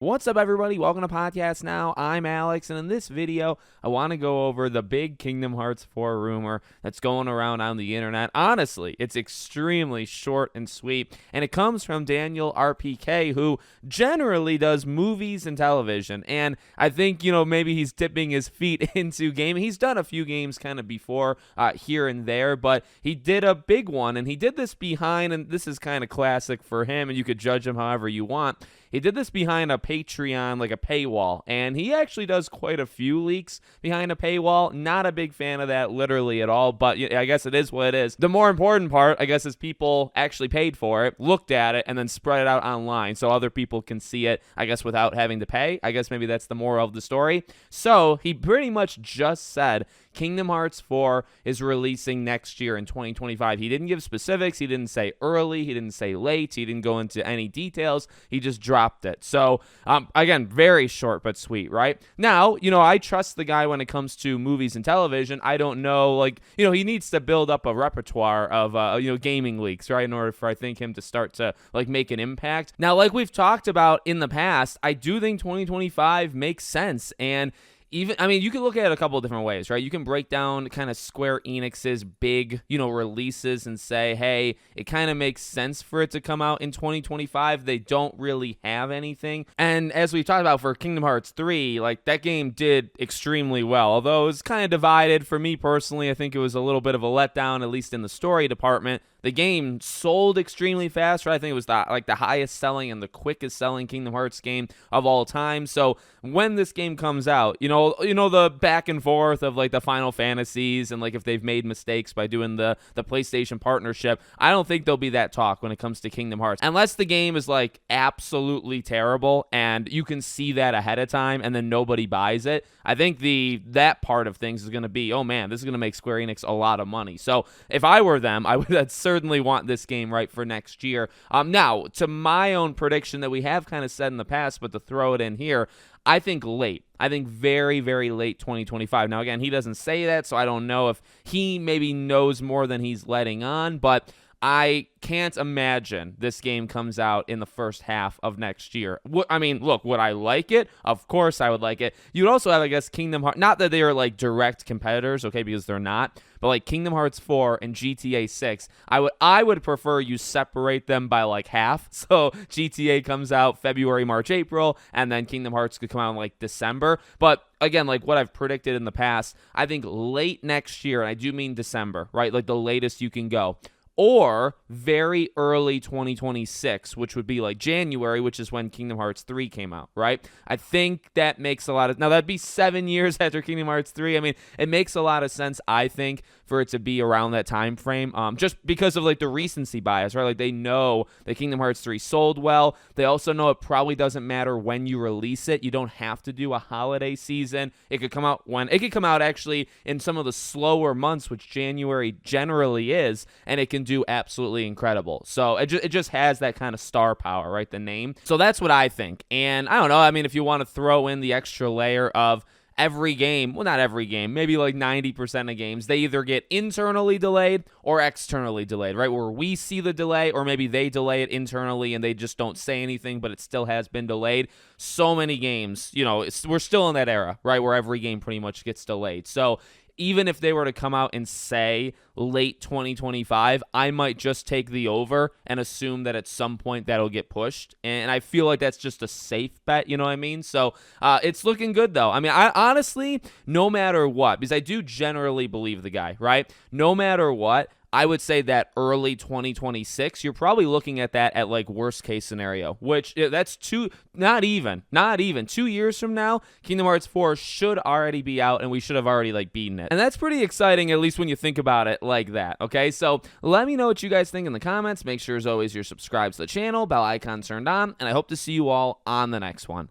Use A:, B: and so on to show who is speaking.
A: What's up, everybody? Welcome to Podcast Now. I'm Alex, and in this video, I want to go over the big Kingdom Hearts 4 rumor that's going around on the internet. Honestly, it's extremely short and sweet, and it comes from Daniel RPK, who generally does movies and television, and I think, maybe he's dipping his feet into gaming. He's done a few games kind of before here and there, but he did a big one, and he did this behind, and this is kind of classic for him, and you could judge him however you want. He did this behind a Patreon, like a paywall, and he actually does quite a few leaks behind a paywall. Not a big fan of that literally at all, but I guess it is what it is. The more important part, I guess, is people actually paid for it, looked at it, and then spread it out online so other people can see it, I guess, without having to pay. I guess maybe that's the moral of the story. So he pretty much just said Kingdom Hearts 4 is releasing next year in 2025. He didn't give specifics. He didn't say early. He didn't say late. He didn't go into any details. He just dropped it. So, again, very short but sweet, right? Now, I trust the guy when it comes to movies and television. I don't know, he needs to build up a repertoire of, gaming leaks, right, in order for, I think, him to start to, make an impact. Now, like we've talked about in the past, I do think 2025 makes sense, and you can look at it a couple of different ways, right? You can break down kind of Square Enix's big, releases and say, hey, it kind of makes sense for it to come out in 2025. They don't really have anything. And as we talked about for Kingdom Hearts 3, that game did extremely well. Although it was kind of divided for me personally. I think it was a little bit of a letdown, at least in the story department. The game sold extremely fast, right? I think it was the highest selling and the quickest selling Kingdom Hearts game of all time. So when this game comes out, the back and forth of the Final Fantasies and if they've made mistakes by doing the PlayStation partnership, I don't think there'll be that talk when it comes to Kingdom Hearts. Unless the game is absolutely terrible and you can see that ahead of time and then nobody buys it. I think that part of things is going to be, oh man, this is going to make Square Enix a lot of money. So if I were them, I would certainly want this game right for next year. Now, to my own prediction that we have kind of said in the past, but to throw it in here, I think late. I think very, very late 2025. Now, again, he doesn't say that, so I don't know if he maybe knows more than he's letting on, but I can't imagine this game comes out in the first half of next year. Look, would I like it? Of course I would like it. You'd also have, I guess, Kingdom Hearts, not that they are direct competitors, okay, because they're not, but Kingdom Hearts 4 and GTA 6, I would prefer you separate them by half. So GTA comes out February, March, April, and then Kingdom Hearts could come out in December. But again, what I've predicted in the past, I think late next year, and I do mean December, right? The latest you can go. Or very early 2026, which would be January, which is when Kingdom Hearts 3 came out, right? I think that makes a lot of... Now, that'd be 7 years after Kingdom Hearts 3. It makes a lot of sense, I think, for it to be around that time frame, just because of the recency bias, right? They know that Kingdom Hearts 3 sold well. They also know it probably doesn't matter when you release it. You don't have to do a holiday season. It could come out actually in some of the slower months, which January generally is, and it can do absolutely incredible. So it just has that kind of star power, right? The name. So that's what I think. And I don't know. If you want to throw in the extra layer of every game, well, not every game, maybe 90% of games, they either get internally delayed or externally delayed, right? Where we see the delay, or maybe they delay it internally and they just don't say anything, but it still has been delayed. So many games, we're still in that era, right? Where every game pretty much gets delayed. So even if they were to come out and say late 2025, I might just take the over and assume that at some point that'll get pushed. And I feel like that's just a safe bet, you know what I mean? So it's looking good, though. I honestly, no matter what, because I do generally believe the guy, right? No matter what, I would say that early 2026, you're probably looking at that at worst case scenario, which that's not even 2 years from now, Kingdom Hearts 4 should already be out and we should have already beaten it. And that's pretty exciting, at least when you think about it like that. Okay. So let me know what you guys think in the comments. Make sure as always you're subscribed to the channel, bell icon turned on, and I hope to see you all on the next one.